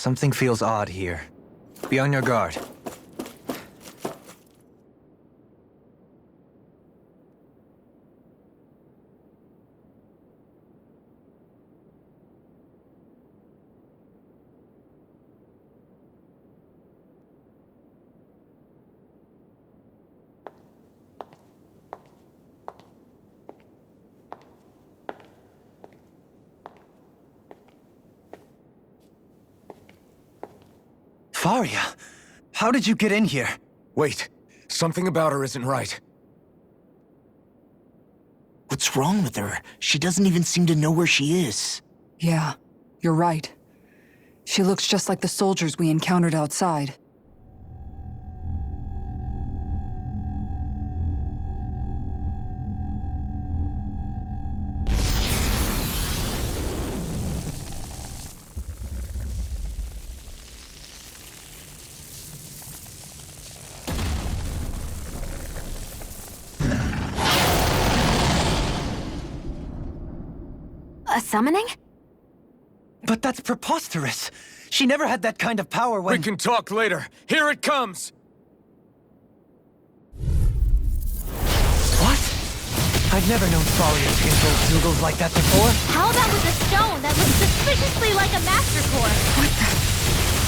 Something feels odd here. Be on your guard. Faria, how did you get in here? Wait, something about her isn't right. What's wrong with her? She doesn't even seem to know where she is. Yeah, you're right. She looks just like the soldiers we encountered outside. A summoning? But that's preposterous. She never had that kind of power when— We can talk later. Here it comes! What? I've never known Faria to control Zoogles like that before. How about with a stone that looks suspiciously like a Master Core? What the?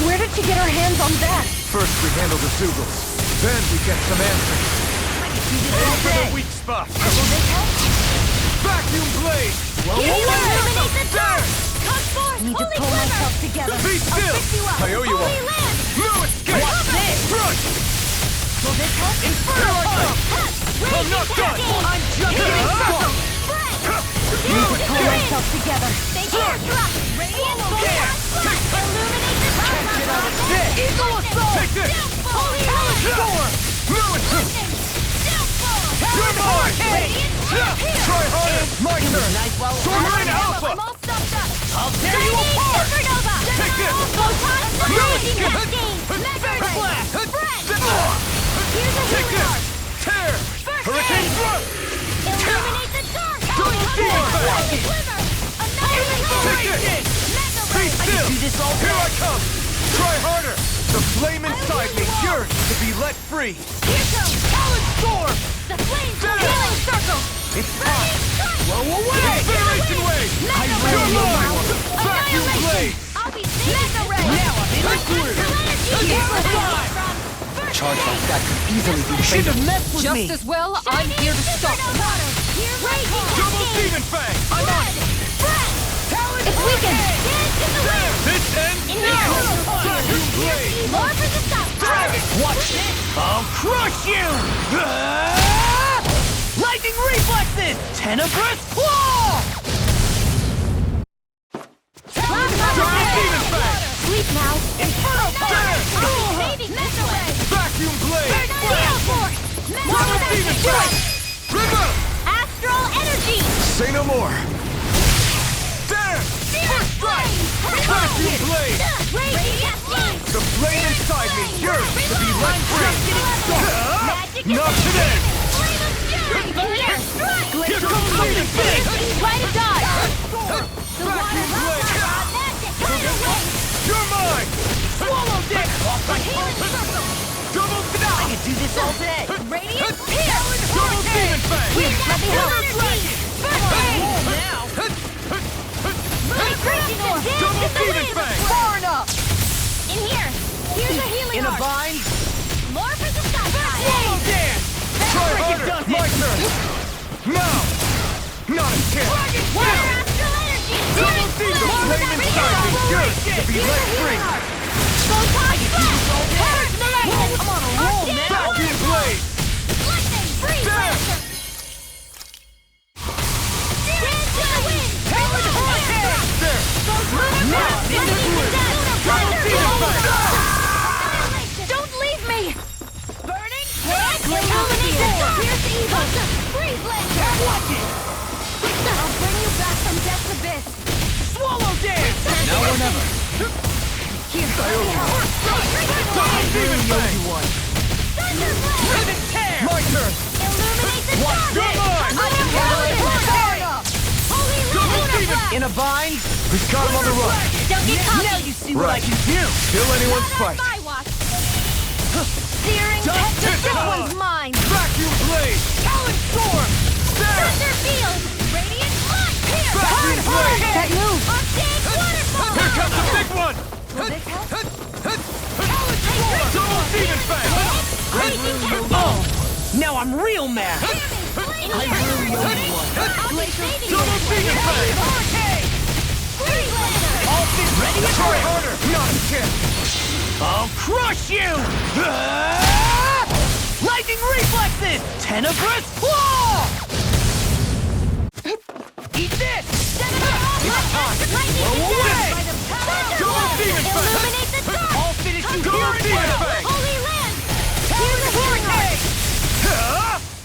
Where did she get her hands on that? First we handle the Zoogles. Then we get some answers. Aim for the weak spot! Vacuum blade! Illuminate the dark! Come forth! Need to Holy pull Glimmer! myself together. Be still! I'll fix you up! I owe you Holy one. Land! No escape! Watch this! Run! Will this help? Inferno Punch! I'm not done! I'm just getting started! Need to pull myself together. Thank you! Radiant Fire! Illuminate the dark! Can't get out of this! Eagle Assault! Take this! Holy Land! No escape! You're mine! Try harder! My turn! Stormline Alpha! I'm all stuffed up! I'll tear you apart! Supernova! Take this! Photon No Raging escape! Cascade! Mega Ray! Blast! Here's a Take healing this! arc! Tear! Hurricane Thrust! Illuminate the dark! Double Demon Fang! Glimmer! Annihilate Take this! Mega Be Ray! still! Here I come! Try harder! The flame inside me yearns to be let free! Here goes! Talon Storm! The flames There! healing circle! It's time! Blow away! Incineration Wave! Mega You're Ray! mine! Vacuum Blade! I'll be safe! Mega Ray! Now I'm in the clear! A charge like that could easily be Should have fatal. messed with Just me! as well, I'm here to stop them. Double Demon Fang! I'm on! Talon It's weakened! Dance in the wind! This ends In now! here! Vacuum Blade! More for the stop! Watch this! I'll crush you! Lightning reflexes! Tenebrous claw! Double Demon Fang! Sleep now! Inferno Fire! Baby Mega Ray! Vacuum Blade! Gale Force! Double Demon Fang! Remote! Astral Energy! Say no more! There! First strike! Vacuum Blade! Raging Cascade! The flame inside me yearns to be let free! Magic Not today! Flame of Fury! In here! Strike! Here comes Demon Fang! Light of die! The water Vacuum Blade! magic! Fire away! You're mine! Swallow dick! Double Deny! I can do this all day! Radiant Pierce! Double Demon Fang! Let me help! First aid! Now! Raging Orb! Double Demon Fang! Far enough! In here! Here's a healing orb! bind? More for the stop! Swallow dance! Try harder! My turn! Now! Not a chance! Water Astral Energy! Double Demon! The flame inside me yearns to be let free! Photon Blast! Purge the lightning! I'm on a roll now! Vacuum Blade! Lightning! Freeze There! Blaster! Dance in the wind! Talon Hurricane! There! Now! In the clear! Double Demon Fang! Don't leave me! Burning Hand! Illuminate the dark! Here's the evil! Freeze Blaster! Watch it! I'll bring you back from Death's Abyss! Swallow dance! Now or never. Here, let me help! Double Demon Fang! Thunder Blast! Ribbon tear! My turn! Illuminate the Watch dark! your mind! Fire! Far enough! Holy Double Lunar Demon! Blast! In a bind? We've got him on the run. Don't get cocky! Now you see what I Right. can do! Kill anyone's Not on fight. my watch! Searing Don't Tempest! hit This them. one's mine! Vacuum blade. Talon Storm! There. Thunder Field! Radiant Light! Here! Vacuum blade. That move! Arctic Waterfall! Here comes the big one. Talon Double demon fang. Raging Cascade! Oh! Now I'm real mad! I really only one. Double demon fang. All this ready? Try harder. Not a chance. I'll crush you! Lightning reflexes! Tenebrous claw! Eat this! Blow away. Double demon fang. Illuminate the dark! I'll finish you Double here! demon fang. Holy land! Here's the hurricane!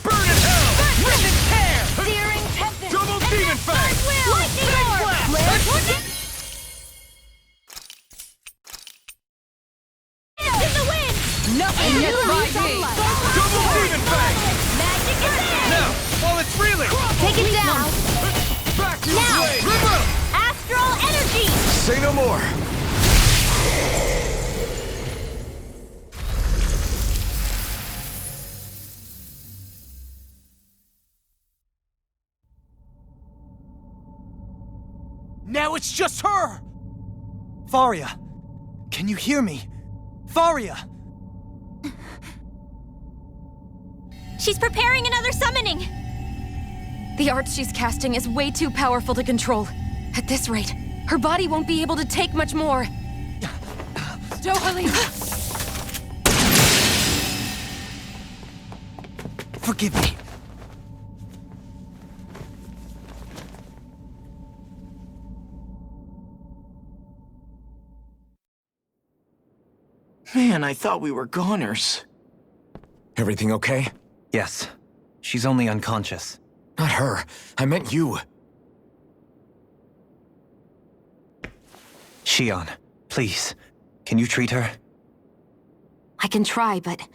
Burn in hell. Rip and tear! Searing Tempest! Double demon fang. Lightning orb! Flare In the wind! Nothing gets by me! Double demon fang. Magic is there! Now, while it's reeling. Take it down! Vacuum Now. blade. Remove. Astral energy! Say no more. Now it's just her! Faria! Can you hear me? Faria! She's preparing another summoning! The art she's casting is way too powerful to control. At this rate, her body won't be able to take much more. Dohalim! Forgive me. Man, I thought we were goners. Everything okay? Yes. She's only unconscious. Not her. I meant you. Shion, please. Can you treat her? I can try, but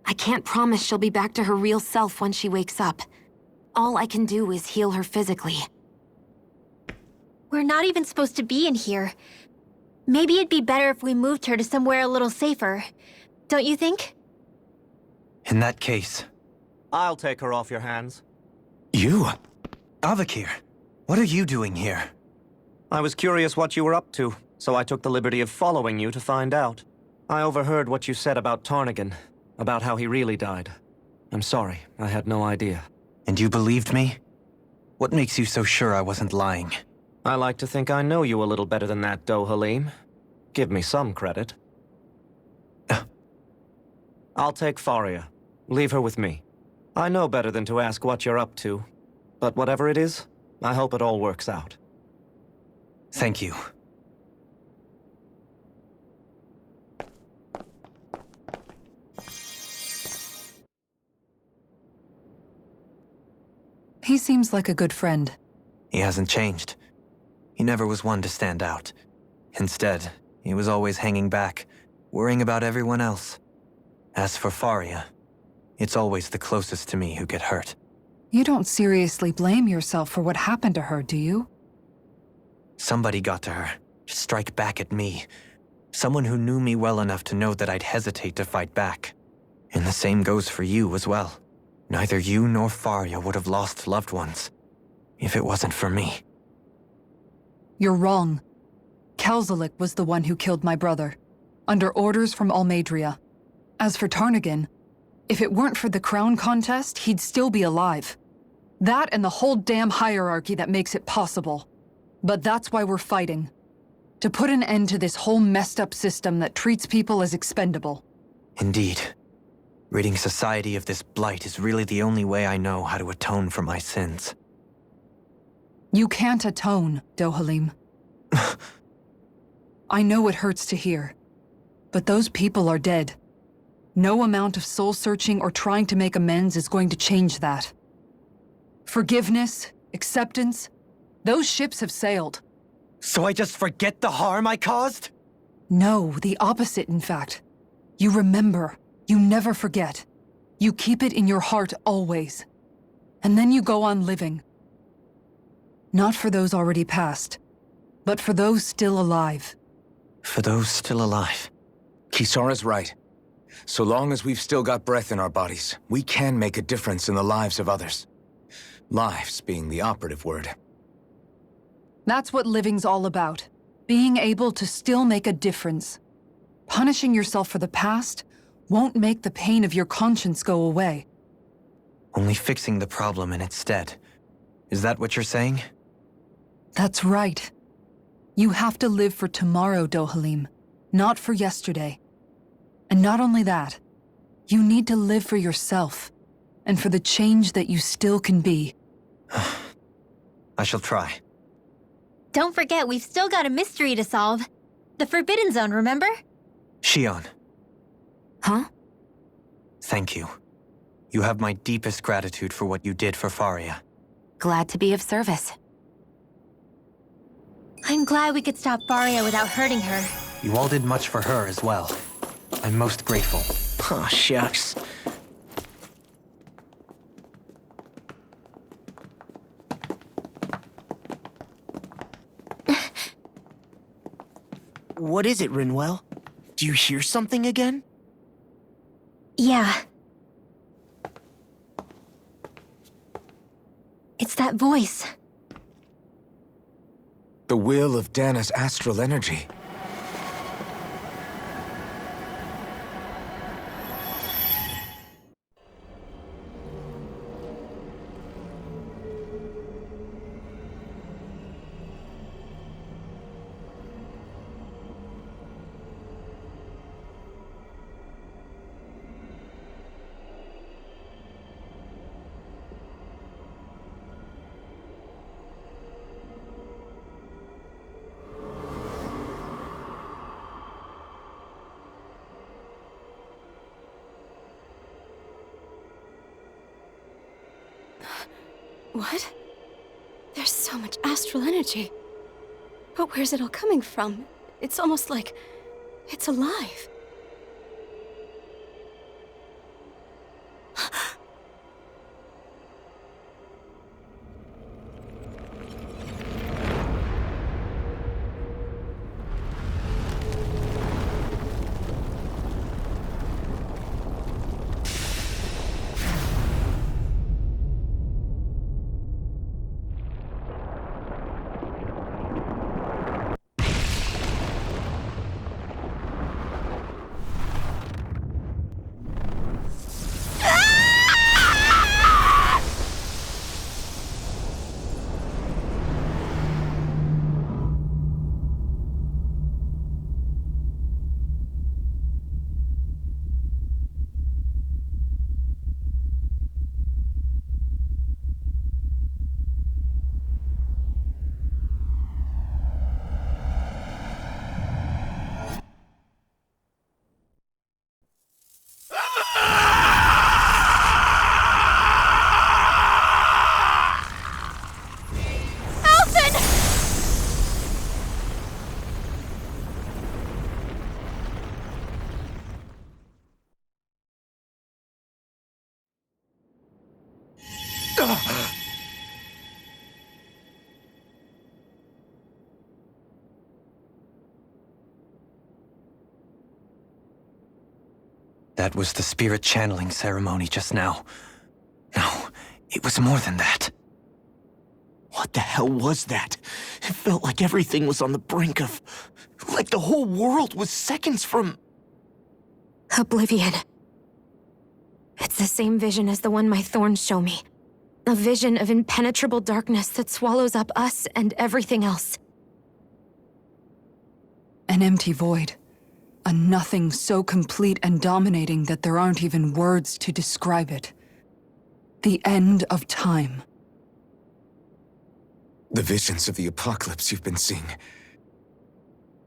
I can't promise she'll be back to her real self when she wakes up. All I can do is heal her physically. We're not even supposed to be in here. Maybe it'd be better if we moved her to somewhere a little safer. Don't you think? In that case, I'll take her off your hands. You? Avakir, what are you doing here? I was curious what you were up to, so I took the liberty of following you to find out. I overheard what you said about Tarnigan, about how he really died. I'm sorry, I had no idea. And you believed me? What makes you so sure I wasn't lying? I like to think I know you a little better than that, Dohalim. Give me some credit. I'll take Faria. Leave her with me. I know better than to ask what you're up to. But whatever it is, I hope it all works out. Thank you. He seems like a good friend. He hasn't changed. He never was one to stand out. Instead, he was always hanging back, worrying about everyone else. As for Faria, it's always the closest to me who get hurt. You don't seriously blame yourself for what happened to her, do you? Somebody got to her, to strike back at me. Someone who knew me well enough to know that I'd hesitate to fight back. And the same goes for you as well. Neither you nor Faria would have lost loved ones, if it wasn't for me. You're wrong. Kalzalik was the one who killed my brother, under orders from Almadria. As for Tarnigan, if it weren't for the crown contest, he'd still be alive. That and the whole damn hierarchy that makes it possible. But that's why we're fighting. To put an end to this whole messed up system that treats people as expendable. Indeed. Ridding society of this blight is really the only way I know how to atone for my sins. You can't atone, Dohalim. I know it hurts to hear, but those people are dead. No amount of soul-searching or trying to make amends is going to change that. Forgiveness, acceptance, those ships have sailed. So I just forget the harm I caused? No, the opposite, in fact. You remember. You never forget. You keep it in your heart always. And then you go on living. Not for those already past, but for those still alive. For those still alive. Kisara's right. So long as we've still got breath in our bodies, we can make a difference in the lives of others. Lives being the operative word. That's what living's all about. Being able to still make a difference. Punishing yourself for the past won't make the pain of your conscience go away. Only fixing the problem in its stead. Is that what you're saying? That's right. You have to live for tomorrow, Dohalim, not for yesterday. And not only that, you need to live for yourself, and for the change that you still can be. I shall try. Don't forget, we've still got a mystery to solve. The Forbidden Zone, remember? Shion, Huh? thank you. You have my deepest gratitude for what you did for Faria. Glad to be of service. I'm glad we could stop Faria without hurting her. You all did much for her as well. I'm most grateful. Oh, shucks. What is it, Rinwell? Do you hear something again? Yeah. It's that voice. The will of Dana's astral energy. What? There's so much astral energy. But where's it all coming from? It's almost like it's alive. That was the spirit channeling ceremony just now. No, it was more than that. What the hell was that? It felt like everything was on the brink of... like the whole world was seconds from... Oblivion. It's the same vision as the one my thorns show me. A vision of impenetrable darkness that swallows up us and everything else. An empty void. A nothing so complete and dominating that there aren't even words to describe it. The end of time. The visions of the apocalypse you've been seeing.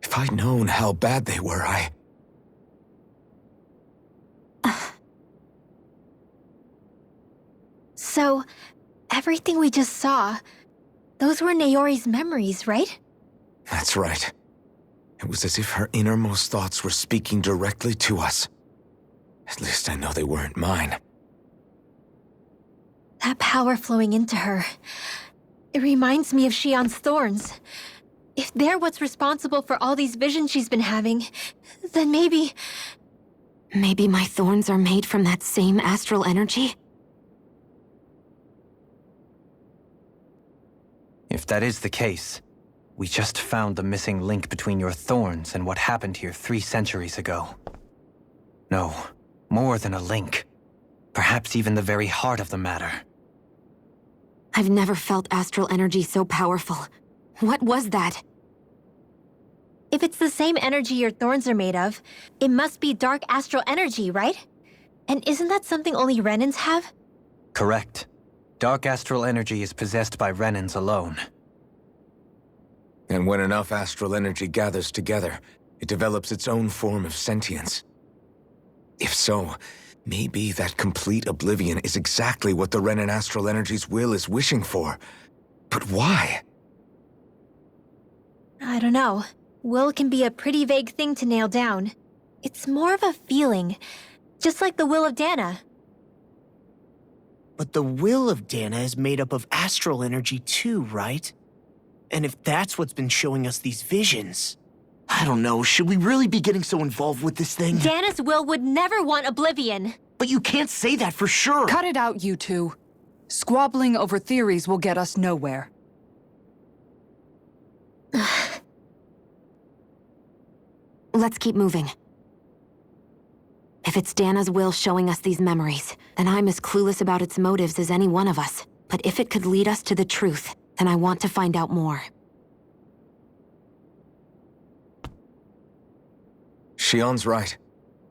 If I'd known how bad they were, So, everything we just saw, those were Naori's memories, right? That's right. It was as if her innermost thoughts were speaking directly to us. At least I know they weren't mine. That power flowing into her. It reminds me of Shion's thorns. If they're what's responsible for all these visions she's been having, then maybe... Maybe my thorns are made from that same astral energy? If that is the case, we just found the missing link between your thorns and what happened here 3 centuries ago. No, more than a link. Perhaps even the very heart of the matter. I've never felt astral energy so powerful. What was that? If it's the same energy your thorns are made of, it must be dark astral energy, right? And isn't that something only Renans have? Correct. Dark astral energy is possessed by Renans alone. And when enough astral energy gathers together, it develops its own form of sentience. If so, maybe that complete oblivion is exactly what the Renan astral energy's will is wishing for. But why? I don't know. Will can be a pretty vague thing to nail down. It's more of a feeling, just like the will of Dana. But the will of Dana is made up of astral energy too, right? And if that's what's been showing us these visions... I don't know, should we really be getting so involved with this thing? Dana's will would never want oblivion. But you can't say that for sure! Cut it out, you two. Squabbling over theories will get us nowhere. Let's keep moving. If it's Dana's will showing us these memories, then I'm as clueless about its motives as any one of us. But if it could lead us to the truth, then I want to find out more. Shion's right.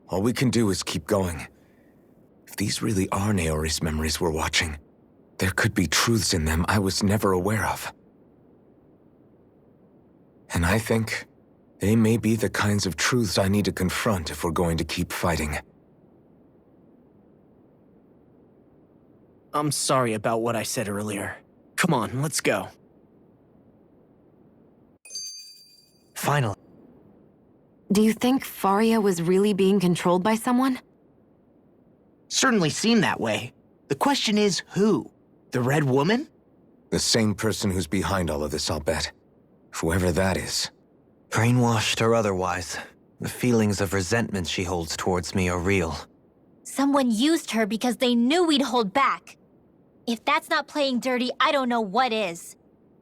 All we can do is keep going. If these really are Naori's memories we're watching, there could be truths in them I was never aware of. And I think they may be the kinds of truths I need to confront if we're going to keep fighting. I'm sorry about what I said earlier. Come on, let's go. Finally. Do you think Faria was really being controlled by someone? Certainly seemed that way. The question is, who? The Red Woman? The same person who's behind all of this, I'll bet. Whoever that is. Brainwashed or otherwise, the feelings of resentment she holds towards me are real. Someone used her because they knew we'd hold back. If that's not playing dirty, I don't know what is.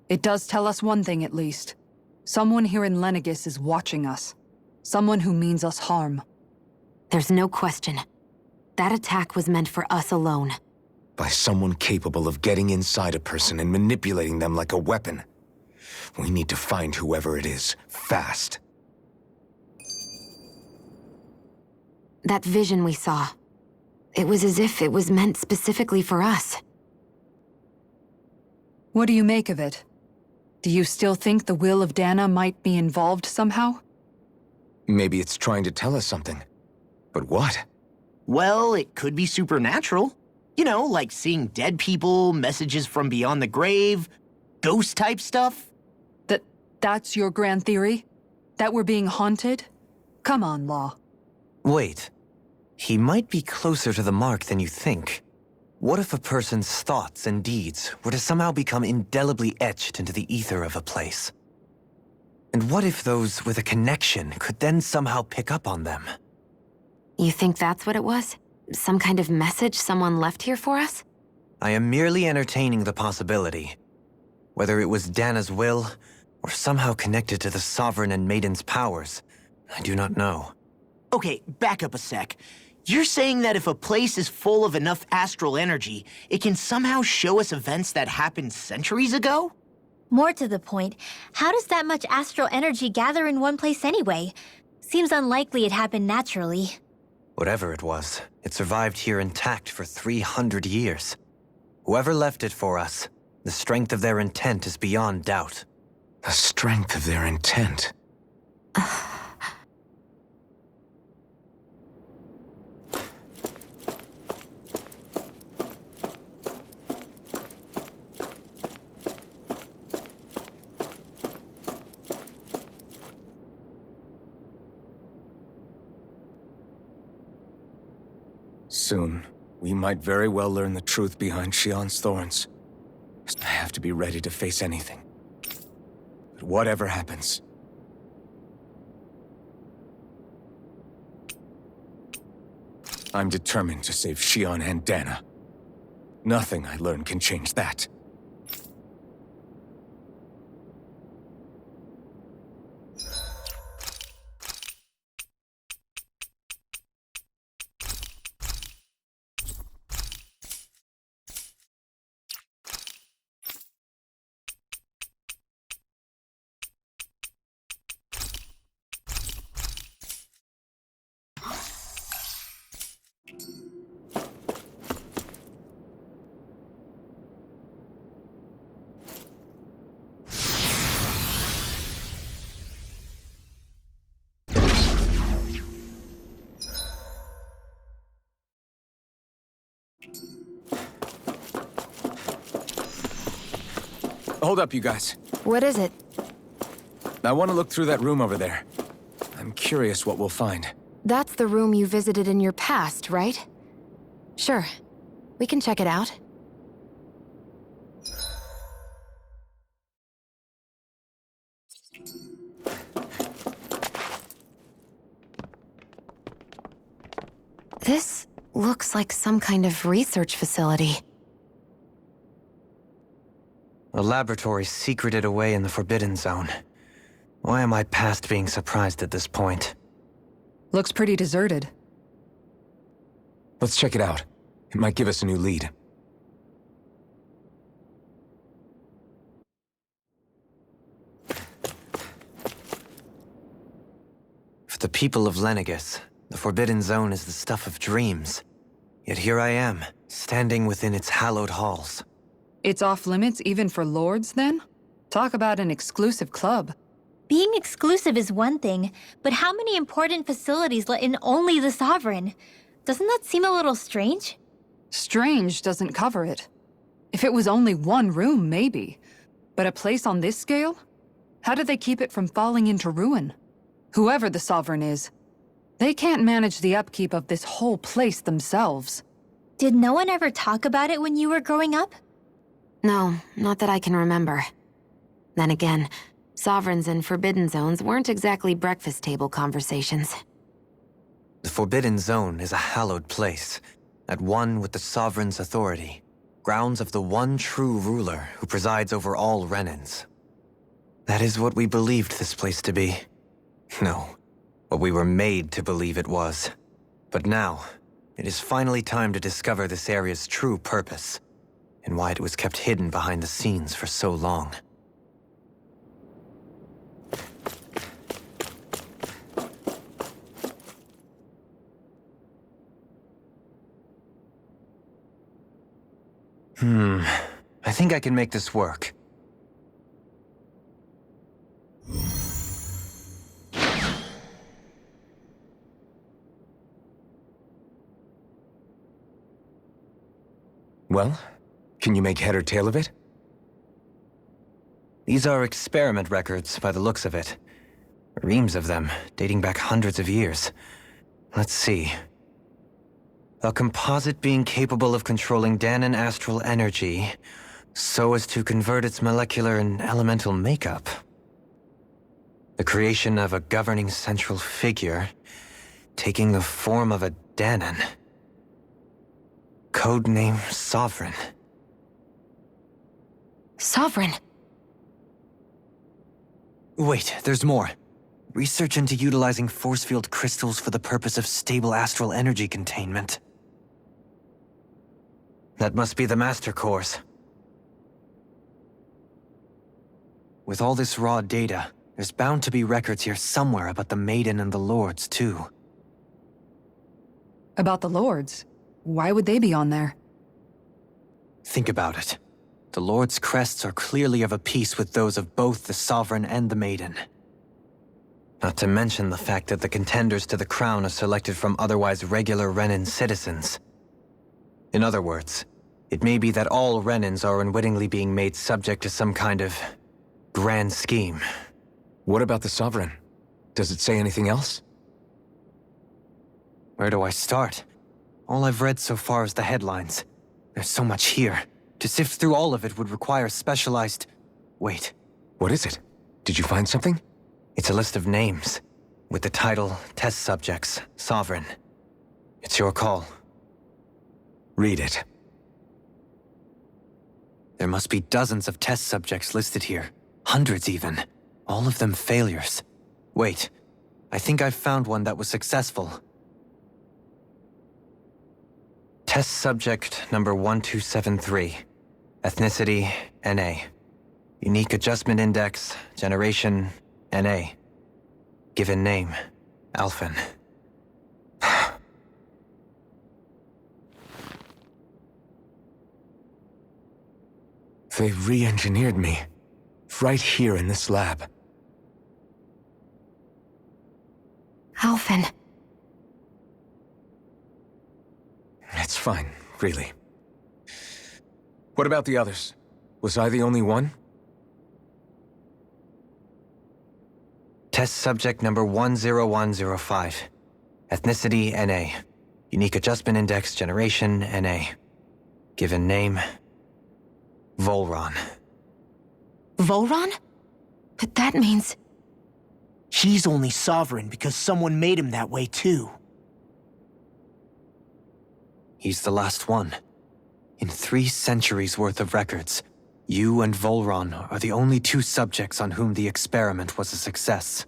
It does tell us one thing at least. Someone here in Lenegis is watching us. Someone who means us harm. There's no question. That attack was meant for us alone. By someone capable of getting inside a person and manipulating them like a weapon. We need to find whoever it is, fast. That vision we saw. It was as if it was meant specifically for us. What do you make of it? Do you still think the will of Dana might be involved somehow? Maybe it's trying to tell us something. But what? Well, it could be supernatural. You know, like seeing dead people, messages from beyond the grave, ghost-type stuff. That's your grand theory? That we're being haunted? Come on, Law. Wait. He might be closer to the mark than you think. What if a person's thoughts and deeds were to somehow become indelibly etched into the ether of a place? And what if those with a connection could then somehow pick up on them? You think that's what it was? Some kind of message someone left here for us? I am merely entertaining the possibility. Whether it was Dana's will, or somehow connected to the Sovereign and Maiden's powers, I do not know. Okay, back up a sec. You're saying that if a place is full of enough astral energy, it can somehow show us events that happened centuries ago? More to the point, how does that much astral energy gather in one place anyway? Seems unlikely it happened naturally. Whatever it was, it survived here intact for 300 years. Whoever left it for us, the strength of their intent is beyond doubt. The strength of their intent. Soon, we might very well learn the truth behind Shion's thorns. I have to be ready to face anything. But whatever happens, I'm determined to save Shion and Dana. Nothing I learn can change that. Hold up, you guys. What is it? I want to look through that room over there. I'm curious what we'll find. That's the room you visited in your past, right? Sure. We can check it out. This looks like some kind of research facility. A laboratory secreted away in the Forbidden Zone. Why am I past being surprised at this point? Looks pretty deserted. Let's check it out. It might give us a new lead. For the people of Lenegus, the Forbidden Zone is the stuff of dreams. Yet here I am, standing within its hallowed halls. It's off limits even for lords, then? Talk about an exclusive club. Being exclusive is one thing, but how many important facilities let in only the Sovereign? Doesn't that seem a little strange? Strange doesn't cover it. If it was only one room, maybe. But a place on this scale? How do they keep it from falling into ruin? Whoever the Sovereign is, they can't manage the upkeep of this whole place themselves. Did no one ever talk about it when you were growing up? No, not that I can remember. Then again, Sovereigns and Forbidden Zones weren't exactly breakfast table conversations. The Forbidden Zone is a hallowed place, at one with the Sovereign's authority, grounds of the one true ruler who presides over all Renans. That is what we believed this place to be. No, what we were made to believe it was. But now, it is finally time to discover this area's true purpose, and why it was kept hidden behind the scenes for so long. I think I can make this work. Well, can you make head or tail of it? These are experiment records, by the looks of it. Reams of them, dating back hundreds of years. Let's see. A composite being capable of controlling Danan astral energy, so as to convert its molecular and elemental makeup. The creation of a governing central figure, taking the form of a Danan. Codename Sovereign. Sovereign! Wait, there's more. Research into utilizing force field crystals for the purpose of stable astral energy containment. That must be the Master Course. With all this raw data, there's bound to be records here somewhere about the Maiden and the Lords, too. About the lords? Why would they be on there? Think about it. The Lord's crests are clearly of a piece with those of both the Sovereign and the Maiden. Not to mention the fact that the contenders to the crown are selected from otherwise regular Renan citizens. In other words, it may be that all Renans are unwittingly being made subject to some kind of grand scheme. What about the Sovereign? Does it say anything else? Where do I start? All I've read so far is the headlines. There's so much here. To sift through all of it would require specialized... Wait. What is it? Did you find something? It's a list of names, with the title Test Subjects, Sovereign. It's your call. Read it. There must be dozens of test subjects listed here. Hundreds even. All of them failures. Wait, I think I've found one that was successful. Test subject number 1273. Ethnicity, NA. Unique adjustment index, generation, NA. Given name, Alphen. They re-engineered me. Right here in this lab. Alphen. It's fine, really. What about the others? Was I the only one? Test subject number 10105. Ethnicity, NA. Unique adjustment index, generation, NA. Given name, Volron. Volron? But that means... He's only sovereign because someone made him that way too. He's the last one. In 3 centuries worth of records, you and Volron are the only 2 subjects on whom the experiment was a success.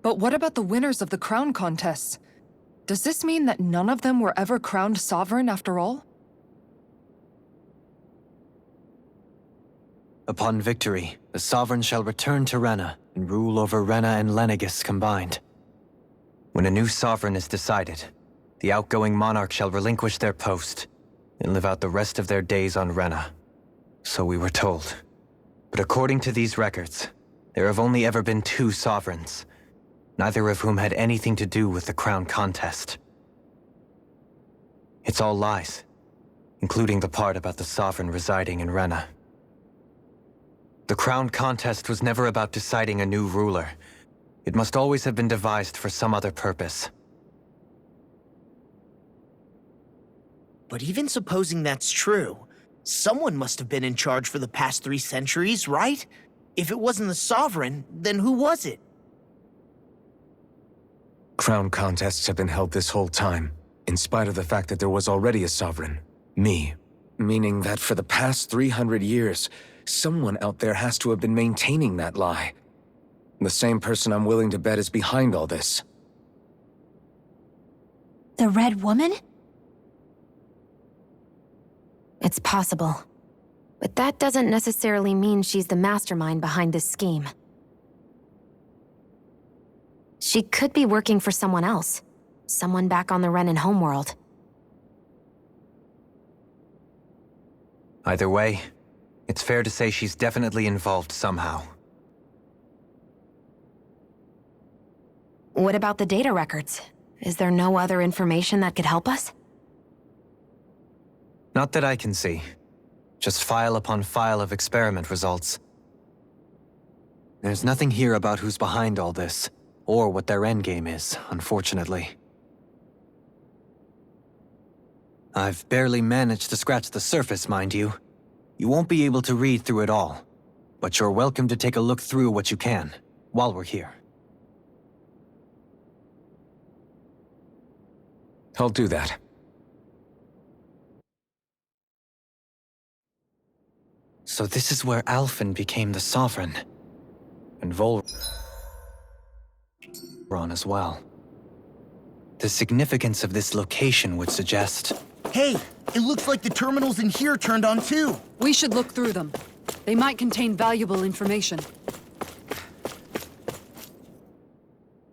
But what about the winners of the crown contests? Does this mean that none of them were ever crowned sovereign after all? Upon victory, the sovereign shall return to Rena and rule over Rena and Lenegis combined. When a new sovereign is decided, the outgoing monarch shall relinquish their post and live out the rest of their days on Rena. So we were told. But according to these records, there have only ever been 2 sovereigns, neither of whom had anything to do with the crown contest. It's all lies, including the part about the sovereign residing in Rena. The crown contest was never about deciding a new ruler. It must always have been devised for some other purpose. But even supposing that's true, someone must have been in charge for the past 3 centuries, right? If it wasn't the sovereign, then who was it? Crown contests have been held this whole time, in spite of the fact that there was already a sovereign. Me. Meaning that for the past 300 years, someone out there has to have been maintaining that lie. The same person I'm willing to bet is behind all this. The Red Woman? It's possible. But that doesn't necessarily mean she's the mastermind behind this scheme. She could be working for someone else. Someone back on the Renan homeworld. Either way, it's fair to say she's definitely involved somehow. What about the data records? Is there no other information that could help us? Not that I can see. Just file upon file of experiment results. There's nothing here about who's behind all this, or what their endgame is, unfortunately. I've barely managed to scratch the surface, mind you. You won't be able to read through it all, but you're welcome to take a look through what you can, while we're here. I'll do that. So this is where Alphen became the Sovereign. And Volron as well. The significance of this location would suggest... Hey, it looks like the terminals in here turned on too. We should look through them. They might contain valuable information.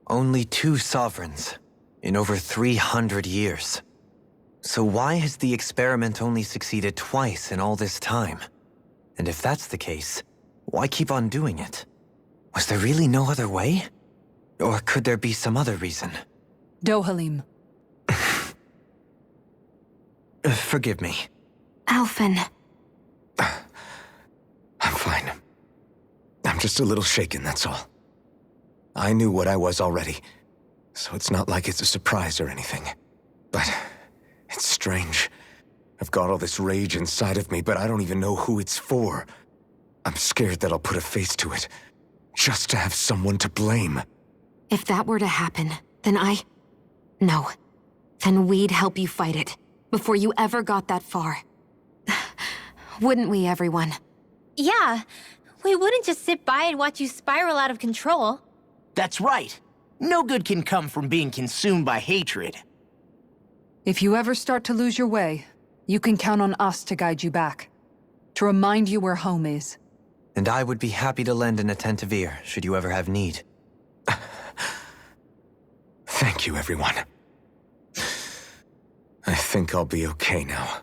Only 2 sovereigns in over 300 years. So why has the experiment only succeeded twice in all this time? And if that's the case, why keep on doing it? Was there really no other way? Or could there be some other reason? Dohalim. Forgive me. Alphen. I'm fine. I'm just a little shaken, that's all. I knew what I was already, so it's not like it's a surprise or anything. But It's strange. I've got all this rage inside of me, but I don't even know who it's for. I'm scared that I'll put a face to it, just to have someone to blame. If that were to happen, then No. Then we'd help you fight it, before you ever got that far. Wouldn't we, everyone? Yeah, we wouldn't just sit by and watch you spiral out of control. That's right. No good can come from being consumed by hatred. If you ever start to lose your way, you can count on us to guide you back. To remind you where home is. And I would be happy to lend an attentive ear, should you ever have need. Thank you, everyone. I think I'll be okay now.